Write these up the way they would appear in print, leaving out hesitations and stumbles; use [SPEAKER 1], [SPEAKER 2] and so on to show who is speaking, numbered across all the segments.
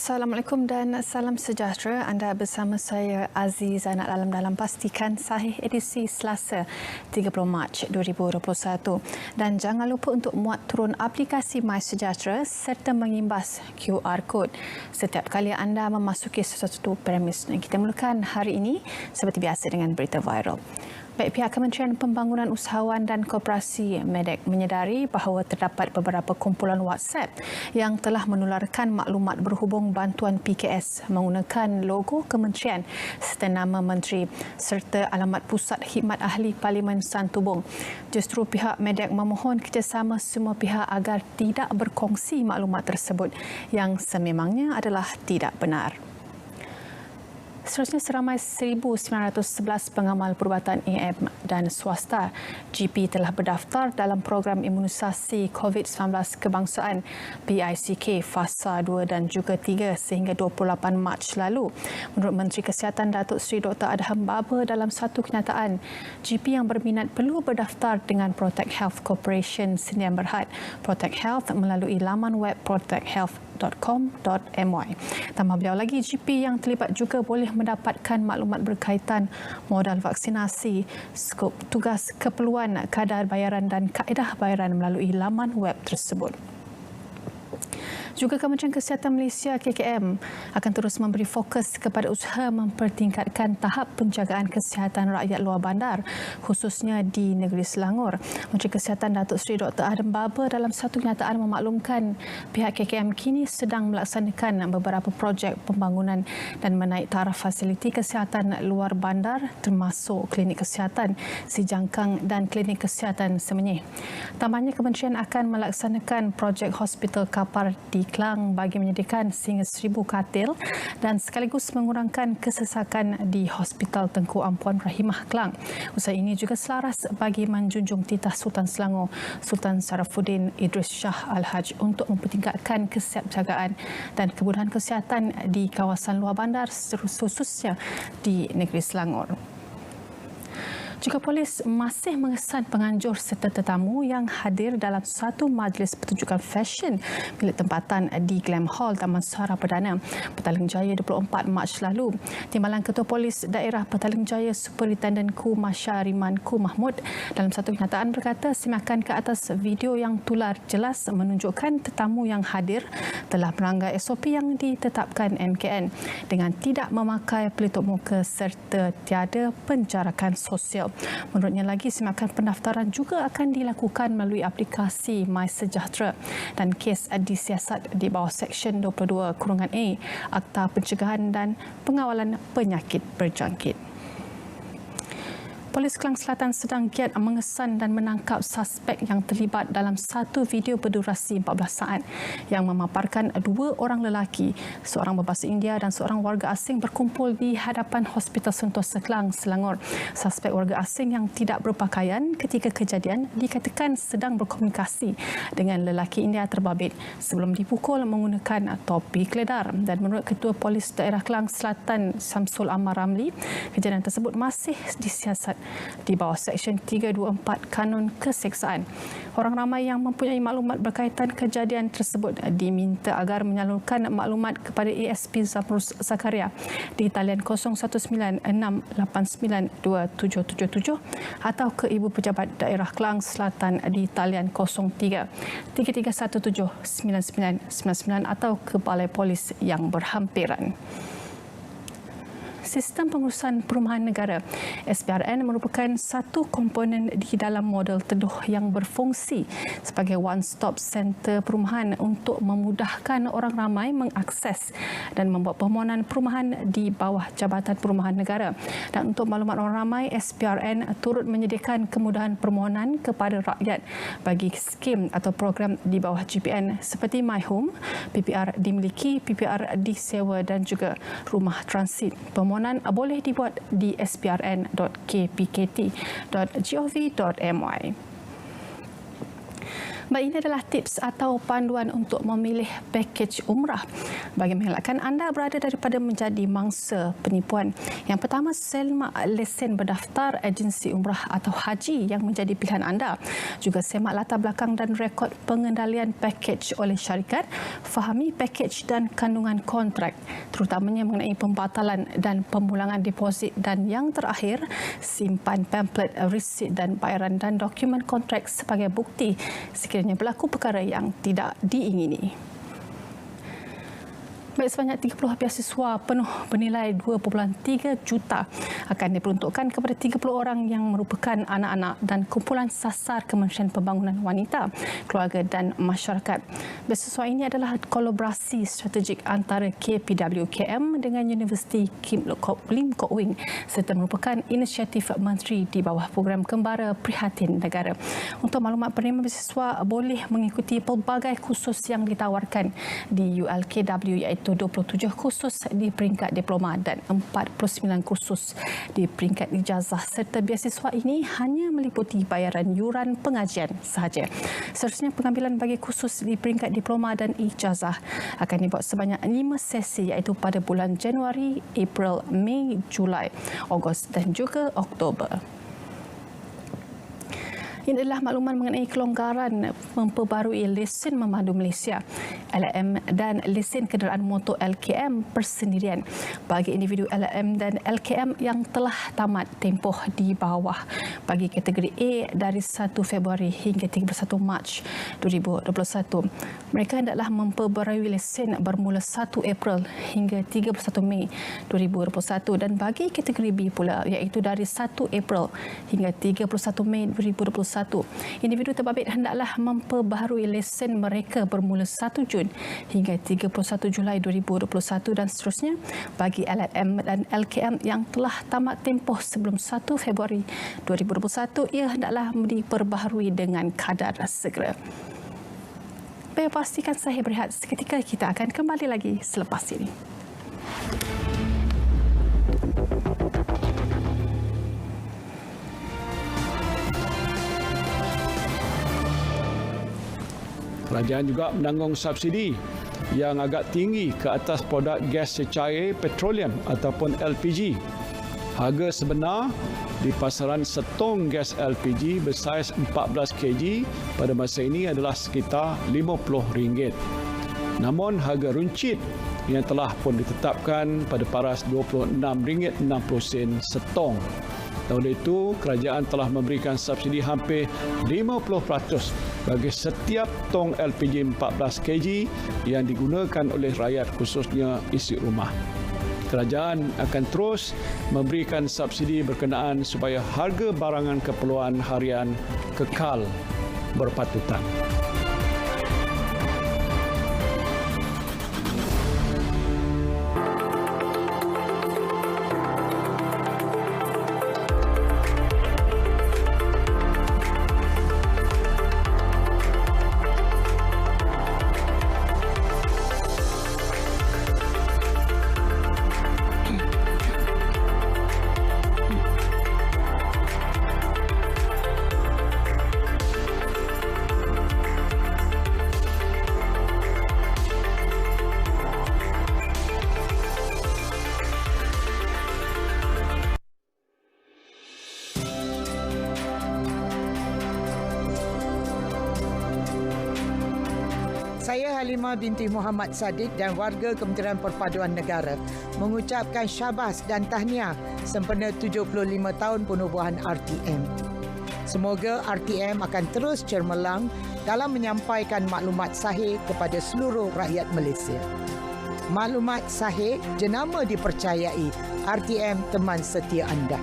[SPEAKER 1] Assalamualaikum dan salam sejahtera. Anda bersama saya Aziz Zainal dalam Pastikan Sahih edisi Selasa 30 Mac 2021. Dan jangan lupa untuk muat turun aplikasi MySejahtera serta mengimbas QR Code setiap kali anda memasuki sesuatu premis. Kita mulakan hari ini seperti biasa dengan berita viral. Baik, pihak Kementerian Pembangunan Usahawan dan Koperasi MEDEK menyedari bahawa terdapat beberapa kumpulan WhatsApp yang telah menularkan maklumat berhubung bantuan PKS menggunakan logo kementerian serta nama menteri serta alamat Pusat Khidmat Ahli Parlimen Santubong. Justru pihak MEDEK memohon kerjasama semua pihak agar tidak berkongsi maklumat tersebut yang sememangnya adalah tidak benar. Seterusnya, seramai 1,911 pengamal perubatan AM dan swasta GP telah berdaftar dalam program imunisasi COVID-19 kebangsaan PICK Fasa 2 dan juga 3 sehingga 28 Mac lalu. Menurut Menteri Kesihatan Datuk Seri Dr. Adham Baba, dalam satu kenyataan, GP yang berminat perlu berdaftar dengan Protect Health Corporation Sdn Bhd, Protect Health melalui laman web protecthealth.com.my. Tambah beliau lagi, GP yang terlibat juga boleh mendapatkan maklumat berkaitan modal vaksinasi, skop tugas, keperluan, kadar bayaran dan kaedah bayaran melalui laman web tersebut. Juga Kementerian Kesihatan Malaysia KKM akan terus memberi fokus kepada usaha mempertingkatkan tahap penjagaan kesihatan rakyat luar bandar, khususnya di negeri Selangor. Menteri Kesihatan Datuk Seri Dr. Adham Baba dalam satu kenyataan memaklumkan pihak KKM kini sedang melaksanakan beberapa projek pembangunan dan menaik taraf fasiliti kesihatan luar bandar termasuk klinik kesihatan Si Jangkang dan klinik kesihatan Semenyih. Tambahnya, kementerian akan melaksanakan projek hospital kapar di Klang bagi menyediakan sehingga 1,000 katil dan sekaligus mengurangkan kesesakan di Hospital Tengku Ampuan Rahimah Klang. Usaha ini juga selaras bagi menjunjung titah Sultan Selangor Sultan Sarafuddin Idris Shah Al-Haj untuk mempertingkatkan kesiapjagaan dan kemudahan kesihatan di kawasan luar bandar, khususnya di negeri Selangor. Juga polis masih mengesan penganjur serta tetamu yang hadir dalam satu majlis pertunjukan fashion milik tempatan di Glam Hall, Taman Sara Perdana, Petaling Jaya 24 Mac lalu. Timbalan Ketua Polis Daerah Petaling Jaya Superintenden Ku Masyariman Ku Mahmud dalam satu kenyataan berkata semakan ke atas video yang tular jelas menunjukkan tetamu yang hadir telah melanggar SOP yang ditetapkan MKN dengan tidak memakai pelitup muka serta tiada penjarakan sosial. Menurutnya lagi, semakan pendaftaran juga akan dilakukan melalui aplikasi MySejahtera dan kes disiasat di bawah Seksyen 22(A Akta Pencegahan dan Pengawalan Penyakit Berjangkit. Polis Klang Selatan sedang giat mengesan dan menangkap suspek yang terlibat dalam satu video berdurasi 14 saat yang memaparkan dua orang lelaki, seorang berbahasa India dan seorang warga asing berkumpul di hadapan Hospital Sentosa Klang, Selangor. Suspek warga asing yang tidak berpakaian ketika kejadian dikatakan sedang berkomunikasi dengan lelaki India terbabit sebelum dipukul menggunakan topi keledar. Dan menurut Ketua Polis Daerah Klang Selatan Samsul Amar Ramli, kejadian tersebut masih disiasat di bawah Seksyen 324 Kanun Keseksaan. Orang ramai yang mempunyai maklumat berkaitan kejadian tersebut diminta agar menyalurkan maklumat kepada ASP Zamrus Zakaria di talian 0196892777 atau ke Ibu Pejabat Daerah Klang Selatan di talian 03-33179999 atau ke Balai Polis yang berhampiran. Sistem Pengurusan Perumahan Negara SPRN merupakan satu komponen di dalam model teduh yang berfungsi sebagai one-stop center perumahan untuk memudahkan orang ramai mengakses dan membuat permohonan perumahan di bawah Jabatan Perumahan Negara. Dan untuk maklumat orang ramai, SPRN turut menyediakan kemudahan permohonan kepada rakyat bagi skim atau program di bawah GPN seperti My Home, PPR dimiliki, PPR disewa dan juga rumah transit. Permohonan boleh dibuat di sprn.kpkt.gov.my. Baik, ini adalah tips atau panduan untuk memilih pakej umrah bagi mengelakkan anda berada daripada menjadi mangsa penipuan. Yang pertama, semak lesen berdaftar agensi umrah atau haji yang menjadi pilihan anda. Juga semak latar belakang dan rekod pengendalian pakej oleh syarikat. Fahami pakej dan kandungan kontrak, terutamanya mengenai pembatalan dan pemulangan deposit. Dan yang terakhir, simpan pamflet, resit dan bayaran dan dokumen kontrak sebagai bukti sekiranya berlaku perkara yang tidak diingini. Baik, sebanyak 30 beasiswa penuh bernilai 2.3 juta akan diperuntukkan kepada 30 orang yang merupakan anak-anak dan kumpulan sasar Kementerian Pembangunan Wanita, Keluarga dan Masyarakat. Beasiswa ini adalah kolaborasi strategik antara KPWKM dengan Universiti Lim Kok Wing serta merupakan inisiatif menteri di bawah program Kembara Prihatin Negara. Untuk maklumat, penerima beasiswa boleh mengikuti pelbagai kursus yang ditawarkan di ULKW, iaitu 27 kursus di peringkat diploma dan 49 kursus di peringkat ijazah, serta beasiswa ini hanya meliputi bayaran yuran pengajian sahaja. Seterusnya, pengambilan bagi kursus di peringkat diploma dan ijazah akan dibuat sebanyak 5 sesi, iaitu pada bulan Januari, April, Mei, Julai, Ogos dan juga Oktober. Ini adalah makluman mengenai kelonggaran memperbarui lesen memandu Malaysia LM dan lesen kenderaan motor LKM persendirian bagi individu LM dan LKM yang telah tamat tempoh di bawah bagi kategori A dari 1 Februari hingga 31 Mac 2021. Mereka hendaklah memperbarui lesen bermula 1 April hingga 31 Mei 2021, dan bagi kategori B pula, iaitu dari 1 April hingga 31 Mei 2021. Individu terbabit hendaklah memperbaharui lesen mereka bermula 1 Jun hingga 31 Julai 2021 dan seterusnya. Bagi LM dan LKM yang telah tamat tempoh sebelum 1 Februari 2021, ia hendaklah diperbaharui dengan kadar segera. Baik, pastikan saya berehat seketika. Kita akan kembali lagi selepas ini.
[SPEAKER 2] Kerajaan juga menanggung subsidi yang agak tinggi ke atas produk gas cecair petroleum ataupun LPG. Harga sebenar di pasaran setong gas LPG bersaiz 14 kg pada masa ini adalah sekitar RM50. Namun harga runcit yang telah pun ditetapkan pada paras RM26.60 setong. Oleh itu, kerajaan telah memberikan subsidi hampir 50% bagi setiap tong LPG 14 kg yang digunakan oleh rakyat, khususnya isi rumah. Kerajaan akan terus memberikan subsidi berkenaan supaya harga barangan keperluan harian kekal berpatutan.
[SPEAKER 3] Saya Halimah binti Muhammad Sadiq dan warga Kementerian Perpaduan Negara mengucapkan syabas dan tahniah sempena 75 tahun penubuhan RTM. Semoga RTM akan terus cermelang dalam menyampaikan maklumat sahih kepada seluruh rakyat Malaysia. Maklumat sahih jenama dipercayai, RTM teman setia anda.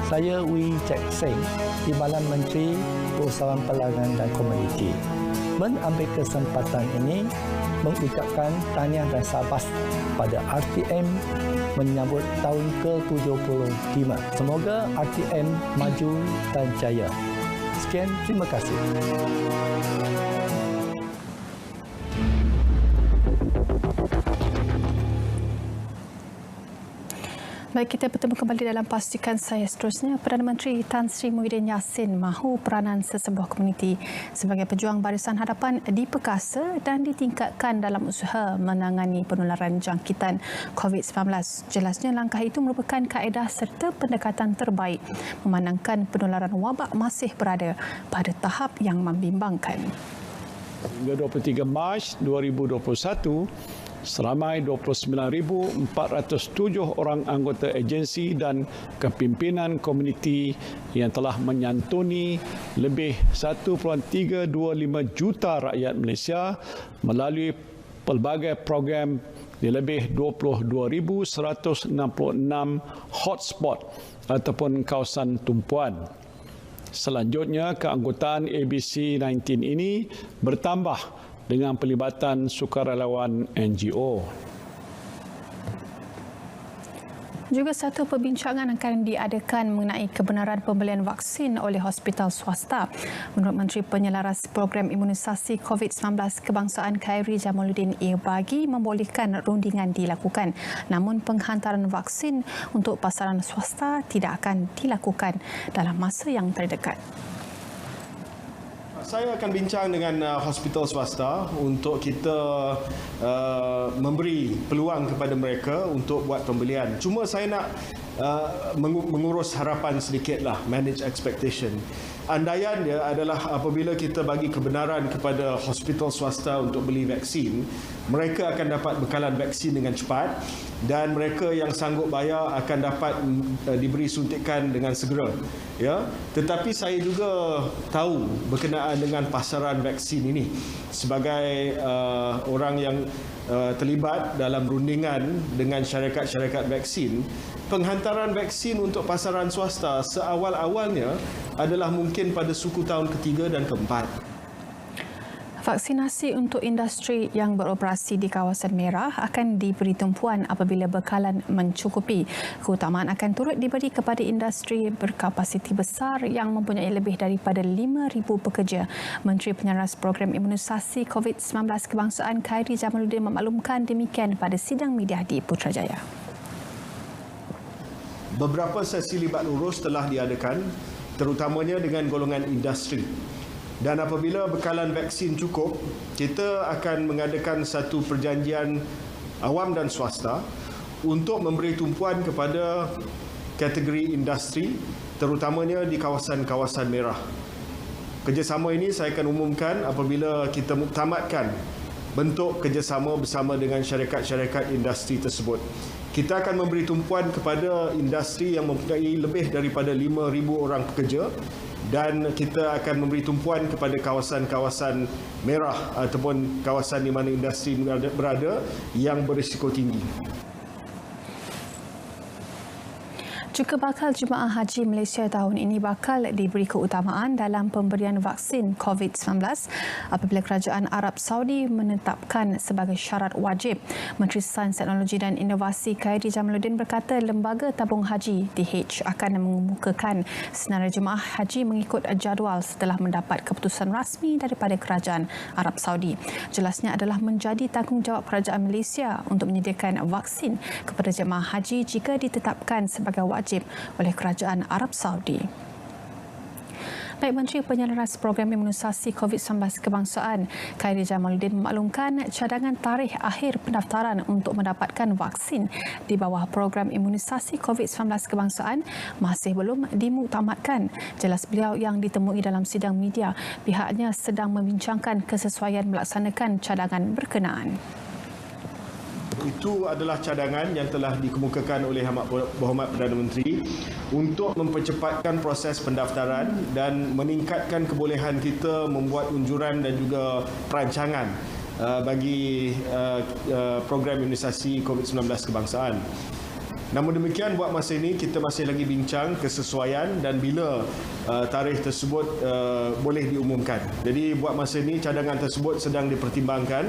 [SPEAKER 4] Saya Wee Chek Seng, Timbalan Menteri Urusan Perdagangan dan Komuniti, mengambil kesempatan ini mengucapkan tahniah dan syabas pada RTM menyambut tahun ke-75. Semoga RTM maju dan jaya. Sekian, terima kasih.
[SPEAKER 1] Baik, kita bertemu kembali dalam pastikan saya seterusnya. Perdana Menteri Tan Sri Muhyiddin Yassin mahu peranan sesebuah komuniti sebagai pejuang barisan hadapan diperkasa dan ditingkatkan dalam usaha menangani penularan jangkitan COVID-19. Jelasnya langkah itu merupakan kaedah serta pendekatan terbaik memandangkan penularan wabak masih berada pada tahap yang membimbangkan.
[SPEAKER 2] Hingga 23 Mac 2021, seramai 29,407 orang anggota agensi dan kepimpinan komuniti yang telah menyantuni lebih 1.325 juta rakyat Malaysia melalui pelbagai program di lebih 22,166 hotspot ataupun kawasan tumpuan. Selanjutnya, keanggotaan ABC19 ini bertambah dengan pelibatan sukarelawan NGO.
[SPEAKER 1] Juga satu perbincangan akan diadakan mengenai kebenaran pembelian vaksin oleh hospital swasta. Menurut Menteri Penyelaras Program Imunisasi COVID-19 Kebangsaan Khairi Jamaluddin, ia bagi membolehkan rundingan dilakukan. Namun penghantaran vaksin untuk pasaran swasta tidak akan dilakukan dalam masa yang terdekat.
[SPEAKER 5] Saya akan bincang dengan hospital swasta untuk kita memberi peluang kepada mereka untuk buat pembelian. Cuma saya nak mengurus harapan sedikitlah, manage expectation. Andaian dia adalah apabila kita bagi kebenaran kepada hospital swasta untuk beli vaksin, mereka akan dapat bekalan vaksin dengan cepat dan mereka yang sanggup bayar akan dapat diberi suntikan dengan segera. Ya, tetapi saya juga tahu berkenaan dengan pasaran vaksin ini sebagai orang yang terlibat dalam rundingan dengan syarikat-syarikat vaksin. Penghantaran vaksin untuk pasaran swasta seawal-awalnya adalah mungkin pada suku tahun ketiga dan keempat.
[SPEAKER 1] Vaksinasi untuk industri yang beroperasi di kawasan merah akan diberi tumpuan apabila bekalan mencukupi. Keutamaan akan turut diberi kepada industri berkapasiti besar yang mempunyai lebih daripada 5,000 pekerja. Menteri Penyelaras Program Imunisasi COVID-19 Kebangsaan Khairi Jamaluddin memaklumkan demikian pada sidang media di Putrajaya.
[SPEAKER 5] Beberapa sesi libat lurus telah diadakan, terutamanya dengan golongan industri. Dan apabila bekalan vaksin cukup, kita akan mengadakan satu perjanjian awam dan swasta untuk memberi tumpuan kepada kategori industri, terutamanya di kawasan-kawasan merah. Kerjasama ini saya akan umumkan apabila kita muktamadkan bentuk kerjasama bersama dengan syarikat-syarikat industri tersebut. Kita akan memberi tumpuan kepada industri yang mempunyai lebih daripada 5,000 orang pekerja dan kita akan memberi tumpuan kepada kawasan-kawasan merah ataupun kawasan di mana industri berada yang berisiko tinggi.
[SPEAKER 1] Juga bakal jemaah haji Malaysia tahun ini bakal diberi keutamaan dalam pemberian vaksin COVID-19 apabila Kerajaan Arab Saudi menetapkan sebagai syarat wajib. Menteri Sains, Teknologi dan Inovasi Khairi Jamaluddin berkata Lembaga Tabung Haji DH akan mengemukakan senarai jemaah haji mengikut jadual setelah mendapat keputusan rasmi daripada Kerajaan Arab Saudi. Jelasnya adalah menjadi tanggungjawab Kerajaan Malaysia untuk menyediakan vaksin kepada jemaah haji jika ditetapkan sebagai wajib oleh Kerajaan Arab Saudi. Baik, Menteri Penyelaras Program Imunisasi COVID-19 Kebangsaan Khairi Jamaluddin memaklumkan cadangan tarikh akhir pendaftaran untuk mendapatkan vaksin di bawah Program Imunisasi COVID-19 Kebangsaan masih belum dimuktamadkan. Jelas beliau yang ditemui dalam sidang media, pihaknya sedang membincangkan kesesuaian melaksanakan cadangan berkenaan.
[SPEAKER 5] Itu adalah cadangan yang telah dikemukakan oleh Amat Berhormat Perdana Menteri untuk mempercepatkan proses pendaftaran dan meningkatkan kebolehan kita membuat unjuran dan juga perancangan bagi program imunisasi COVID-19 kebangsaan. Namun demikian, buat masa ini kita masih lagi bincang kesesuaian dan bila tarikh tersebut boleh diumumkan. Jadi buat masa ini cadangan tersebut sedang dipertimbangkan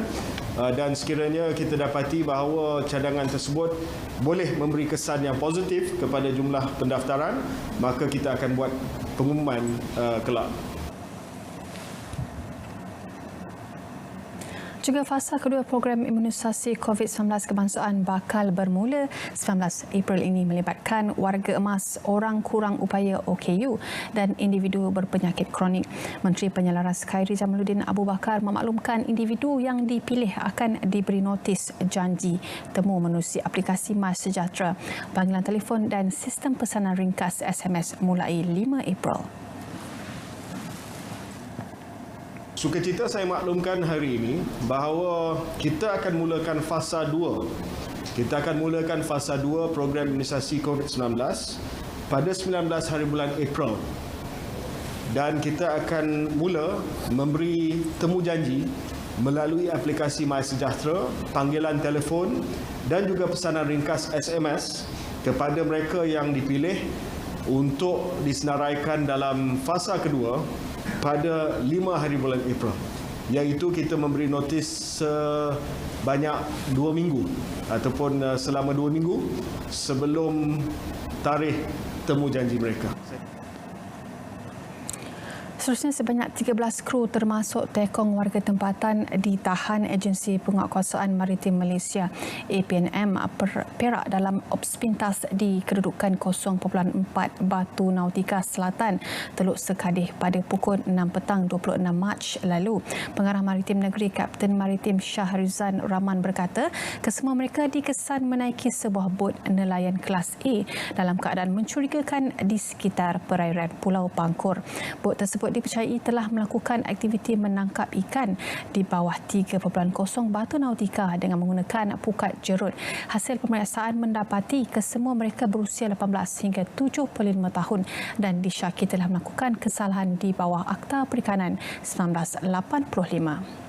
[SPEAKER 5] dan sekiranya kita dapati bahawa cadangan tersebut boleh memberi kesan yang positif kepada jumlah pendaftaran, maka kita akan buat pengumuman kelak.
[SPEAKER 1] Juga fasa kedua program imunisasi COVID-19 kebangsaan bakal bermula 19 April ini melibatkan warga emas, orang kurang upaya OKU dan individu berpenyakit kronik. Menteri Penyelaras Khairi Jamaluddin Abu Bakar memaklumkan individu yang dipilih akan diberi notis janji temu menerusi aplikasi MySejahtera, panggilan telefon dan sistem pesanan ringkas SMS mulai 5 April.
[SPEAKER 5] Sukacita saya maklumkan hari ini bahawa kita akan mulakan fasa 2. Kita akan mulakan fasa 2 program imunisasi COVID-19 pada 19 hari bulan April. Dan kita akan mula memberi temu janji melalui aplikasi MySejahtera, panggilan telefon dan juga pesanan ringkas SMS kepada mereka yang dipilih untuk disenaraikan dalam fasa kedua pada 5 hari bulan April, iaitu kita memberi notis sebanyak 2 minggu ataupun selama 2 minggu sebelum tarikh temu janji mereka.
[SPEAKER 1] Seterusnya, sebanyak 13 kru termasuk tekong warga tempatan ditahan Agensi Penguatkuasaan Maritim Malaysia APNM Perak dalam ops pintas di kedudukan 0.4 Batu Nautika Selatan, Teluk Sekadih pada pukul 6 petang 26 Mac lalu. Pengarah Maritim Negeri Kapten Maritim Shahrizan Rahman berkata, kesemua mereka dikesan menaiki sebuah bot nelayan kelas A dalam keadaan mencurigakan di sekitar perairan Pulau Pangkor. Bot tersebut dipercayai telah melakukan aktiviti menangkap ikan di bawah 3.0 Batu Nautika dengan menggunakan pukat jerut. Hasil pemeriksaan mendapati kesemua mereka berusia 18 hingga 75 tahun dan disyaki telah melakukan kesalahan di bawah Akta Perikanan 1985.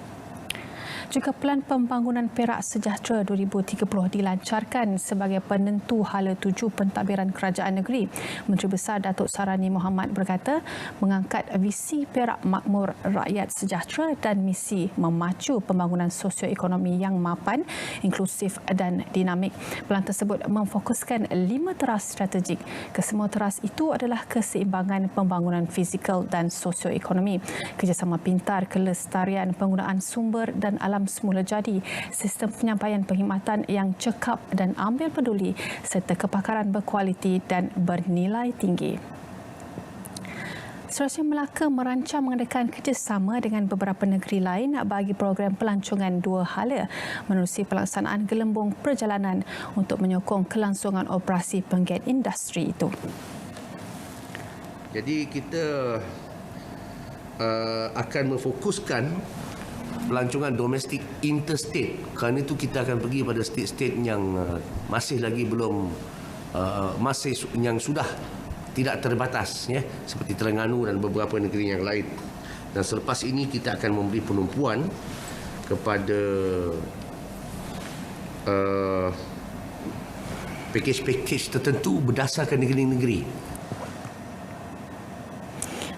[SPEAKER 1] Juga Pelan Pembangunan Perak Sejahtera 2030 dilancarkan sebagai penentu hala tuju pentadbiran kerajaan negeri. Menteri Besar Datuk Sarani Mohamad berkata, mengangkat visi Perak Makmur Rakyat Sejahtera dan misi memacu pembangunan sosioekonomi yang mapan, inklusif dan dinamik. Pelan tersebut memfokuskan 5 teras strategik. Kesemua teras itu adalah keseimbangan pembangunan fizikal dan sosioekonomi, kerjasama pintar, kelestarian penggunaan sumber dan alam semula jadi, sistem penyampaian perkhidmatan yang cekap dan ambil peduli serta kepakaran berkualiti dan bernilai tinggi. Seterusnya, Melaka merancang mengadakan kerjasama dengan beberapa negeri lain bagi program pelancongan 2 hala menerusi pelaksanaan gelembung perjalanan untuk menyokong kelangsungan operasi penggiat industri itu.
[SPEAKER 6] Jadi kita akan memfokuskan pelancongan domestik interstate. Kerana itu kita akan pergi pada state-state yang masih lagi belum masih yang sudah tidak terbatas, ya, seperti Terengganu dan beberapa negeri yang lain. Dan selepas ini kita akan memberi penumpuan kepada pakej-pakej tertentu berdasarkan negeri-negeri.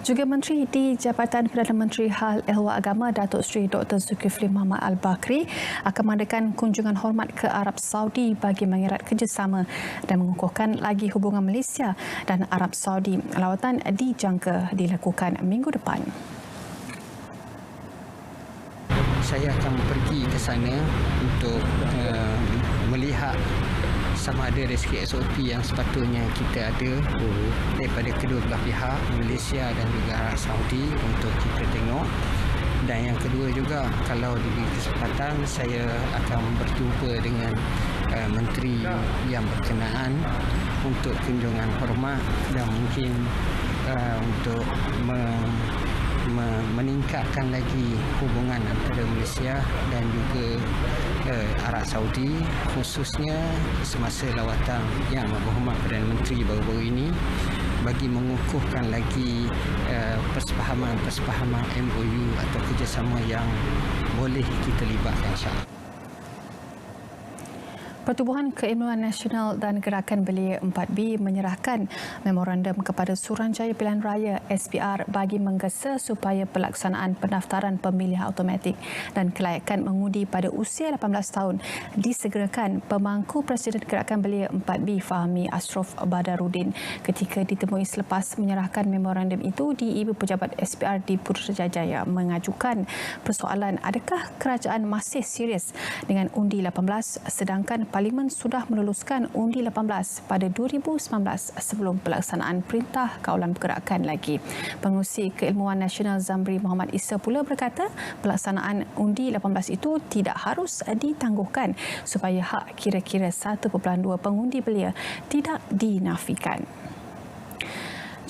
[SPEAKER 1] Juga Menteri di Jabatan Perdana Menteri Hal Ehwal Agama Datuk Seri Dr. Zulkifli Muhammad Al-Bakri akan mengadakan kunjungan hormat ke Arab Saudi bagi mengerat kerjasama dan mengukuhkan lagi hubungan Malaysia dan Arab Saudi. Lawatan dijangka dilakukan minggu depan.
[SPEAKER 7] Saya akan pergi ke sana untuk melihat sama ada dari segi SOP yang sepatutnya kita ada daripada kedua belah pihak, Malaysia dan juga Arab Saudi, untuk kita tengok. Dan yang kedua juga, kalau diberi kesempatan, saya akan berjumpa dengan menteri yang berkenaan untuk kunjungan hormat dan mungkin untuk meningkatkan lagi hubungan antara Malaysia dan juga Arab Saudi, khususnya semasa lawatan Yang Berhormat Perdana Menteri baru-baru ini, bagi mengukuhkan lagi persefahaman MOU atau kerjasama yang boleh kita libatkan, insya-Allah.
[SPEAKER 1] Pertubuhan Keilmuan Nasional dan Gerakan Belia 4B menyerahkan memorandum kepada Suruhanjaya Pilihan Raya SPR bagi menggesa supaya pelaksanaan pendaftaran pemilihan automatik dan kelayakan mengundi pada usia 18 tahun disegerakan. Pemangku Presiden Gerakan Belia 4B Fahmi Ashraf Badarudin ketika ditemui selepas menyerahkan memorandum itu di Ibu Pejabat SPR di Putrajaya mengajukan persoalan adakah kerajaan masih serius dengan undi 18 sedangkan Parlimen sudah meluluskan undi 18 pada 2019 sebelum pelaksanaan Perintah Kawalan Pergerakan lagi. Pengurusi Keilmuan Nasional Zamri Muhammad Isa pula berkata pelaksanaan undi 18 itu tidak harus ditangguhkan supaya hak kira-kira 1.2 pengundi belia tidak dinafikan.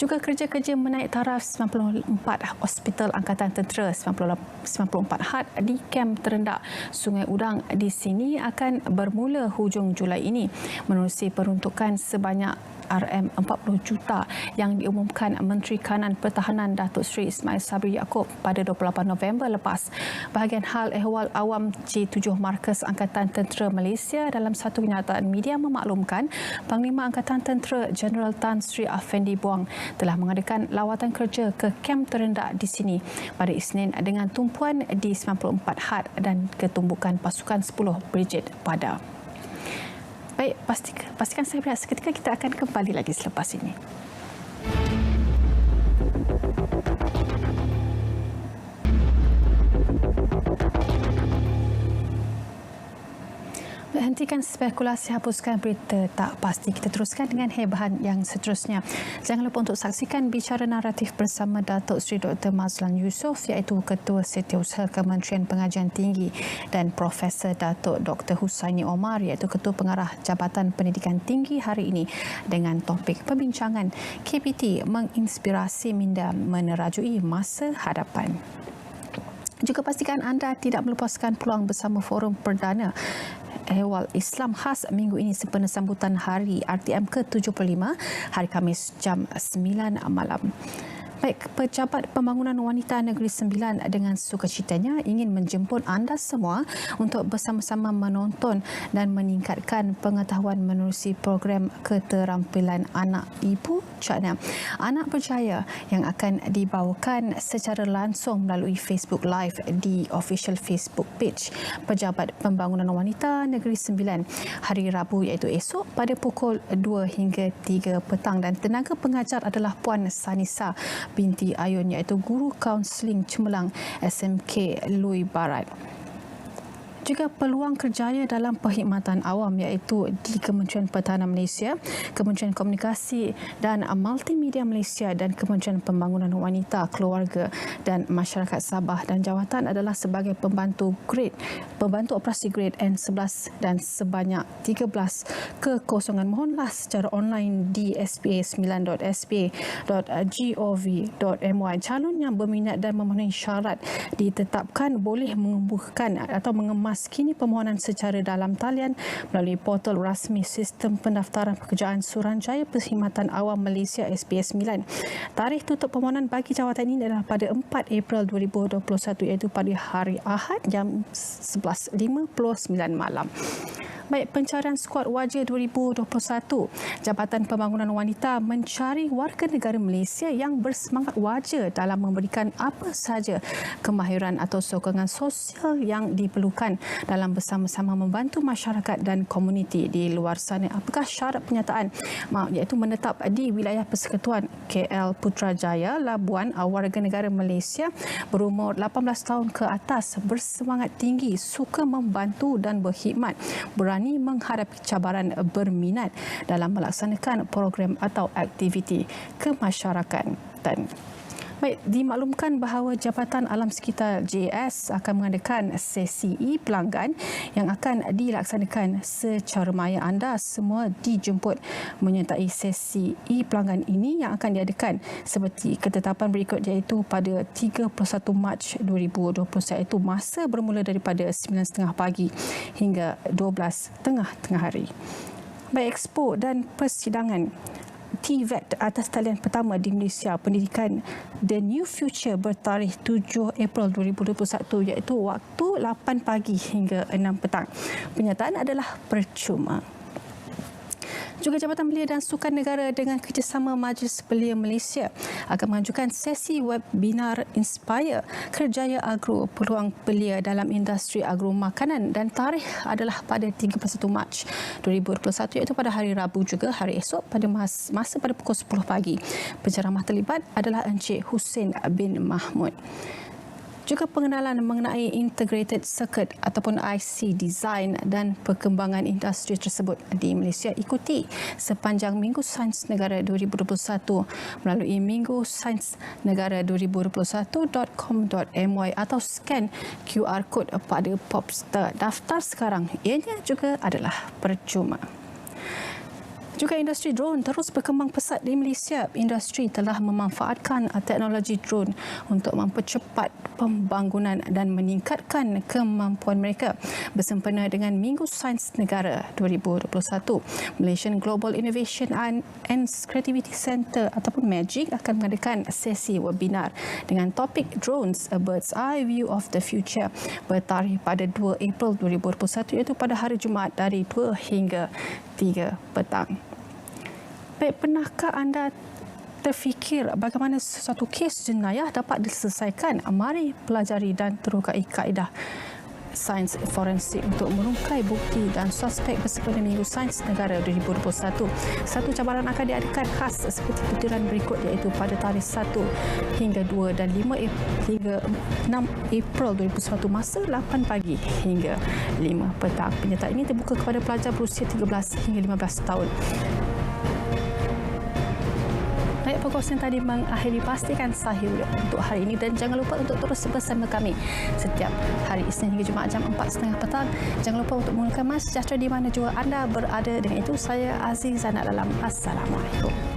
[SPEAKER 1] Juga kerja-kerja menaik taraf 94 Hospital Angkatan Tentera 94 Had di kem terendah Sungai Udang di sini akan bermula hujung Julai ini menerusi peruntukan sebanyak RM40 juta yang diumumkan Menteri Kanan Pertahanan Datuk Seri Ismail Sabri Yaakob pada 28 November lepas. Bahagian hal ehwal awam J7 Markas Angkatan Tentera Malaysia dalam satu kenyataan media memaklumkan Panglima Angkatan Tentera Jeneral Tan Sri Afendi Buang telah mengadakan lawatan kerja ke kem terendah di sini pada Isnin dengan tumpuan di 94 Had dan ketumbukan pasukan 10 Brigade Pada. Baik, pastikan saya berehat seketika, kita akan kembali lagi selepas ini. Hentikan spekulasi, hapuskan berita tak pasti. Kita teruskan dengan hebahan yang seterusnya. Jangan lupa untuk saksikan bicara naratif bersama Datuk Seri Dr. Mazlan Yusof iaitu Ketua Setiausaha Kementerian Pengajian Tinggi dan Profesor Datuk Dr. Husaini Omar iaitu Ketua Pengarah Jabatan Pendidikan Tinggi hari ini dengan topik perbincangan KPT menginspirasi minda menerajui masa hadapan. Juga pastikan anda tidak melepaskan peluang bersama Forum Perdana Ehwal Islam khas minggu ini sempena sambutan Hari RTM ke-75 hari Khamis jam 9 malam. Baik, Pejabat Pembangunan Wanita Negeri Sembilan dengan sukacitanya ingin menjemput anda semua untuk bersama-sama menonton dan meningkatkan pengetahuan menerusi program keterampilan anak ibu Cakna Anak Berjaya yang akan dibawakan secara langsung melalui Facebook Live di official Facebook page Pejabat Pembangunan Wanita Negeri Sembilan hari Rabu iaitu esok pada pukul 2 hingga 3 petang dan tenaga pengajar adalah Puan Sanisa binti Ayun iaitu Guru Kaunseling Cemerlang SMK Lui Barat. Juga peluang kerjaya dalam perkhidmatan awam iaitu di Kementerian Pertahanan Malaysia, Kementerian Komunikasi dan Multimedia Malaysia dan Kementerian Pembangunan Wanita, Keluarga dan Masyarakat Sabah dan Jawatan adalah sebagai pembantu operasi grade N11 dan sebanyak 13 kekosongan. Mohonlah secara online di spa9.spa.gov.my. Calon yang berminat dan memenuhi syarat ditetapkan boleh mengembuhkan atau mengemas kini permohonan secara dalam talian melalui portal rasmi Sistem Pendaftaran Pekerjaan Suruhanjaya Perkhidmatan Awam Malaysia SPS 9. Tarikh tutup permohonan bagi jawatan ini adalah pada 4 April 2021 iaitu pada hari Ahad jam 11.59 malam. Baik, pencarian skuad wajah 2021. Jabatan Pembangunan Wanita mencari warga negara Malaysia yang bersemangat wajah dalam memberikan apa sahaja kemahiran atau sokongan sosial yang diperlukan dalam bersama-sama membantu masyarakat dan komuniti di luar sana. Apakah syarat penyataan iaitu menetap di wilayah Persekutuan KL Putrajaya, Labuan, warga negara Malaysia berumur 18 tahun ke atas, bersemangat tinggi, suka membantu dan berkhidmat, berani menghadapi cabaran berminat dalam melaksanakan program atau aktiviti kemasyarakatan. Baik, dimaklumkan bahawa Jabatan Alam Sekitar JS akan mengadakan sesi pelanggan yang akan dilaksanakan secara maya. Anda semua dijemput menyertai sesi pelanggan ini yang akan diadakan seperti ketetapan berikut iaitu pada 31 Mac 2020 iaitu masa bermula daripada 9.30 pagi hingga 12 tengah hari. Baik, expo dan persidangan TVET atas talian pertama di Malaysia pendidikan The New Future bertarikh 7 April 2021 iaitu waktu 8 pagi hingga 6 petang. Penyertaan adalah percuma. Juga Jabatan Belia dan Sukan Negara dengan kerjasama Majlis Belia Malaysia akan mengajukan sesi webinar Inspire Kerjaya Agro Peluang Belia dalam Industri Agro Makanan dan tarikh adalah pada 31 Mac 2021 iaitu pada hari Rabu juga hari esok pada masa pada pukul 10 pagi. Penceramah terlibat adalah Encik Hussein bin Mahmud. Juga pengenalan mengenai Integrated Circuit ataupun IC design dan perkembangan industri tersebut di Malaysia ikuti sepanjang Minggu Sains Negara 2021 melalui mingguSainsNegara2021.com.my atau scan QR Code pada Popster. Daftar sekarang, ianya juga adalah percuma. Juga industri drone terus berkembang pesat di Malaysia. Industri telah memanfaatkan teknologi drone untuk mempercepat pembangunan dan meningkatkan kemampuan mereka. Bersempena dengan Minggu Sains Negara 2021, Malaysian Global Innovation and Creativity Centre ataupun MAGIC akan mengadakan sesi webinar dengan topik Drones, A Bird's Eye View of the Future bertarikh pada 2 April 2021 iaitu pada hari Jumaat dari 2 hingga 3 petang. Baik, pernahkah anda terfikir bagaimana sesuatu kes jenayah dapat diselesaikan? Mari pelajari dan terokai kaedah sains forensik untuk merungkai bukti dan suspek bersempena Minggu Sains Negara 2021. Satu cabaran akan diadakan khas seperti butiran berikut iaitu pada tarikh 1 hingga 2 dan 5 hingga 6 April 2021 masa 8 pagi hingga 5 petang. Penyertaan ini terbuka kepada pelajar berusia 13 hingga 15 tahun. Baik, perkongsian tadi mengakhiri pastikan sahih untuk hari ini dan jangan lupa untuk terus bersama kami setiap hari Isnin hingga Jumaat jam 4.30 petang. Jangan lupa untuk menggunakan MySejahtera di mana jua anda berada. Dengan itu saya Aziz Zainab dalam Assalamualaikum.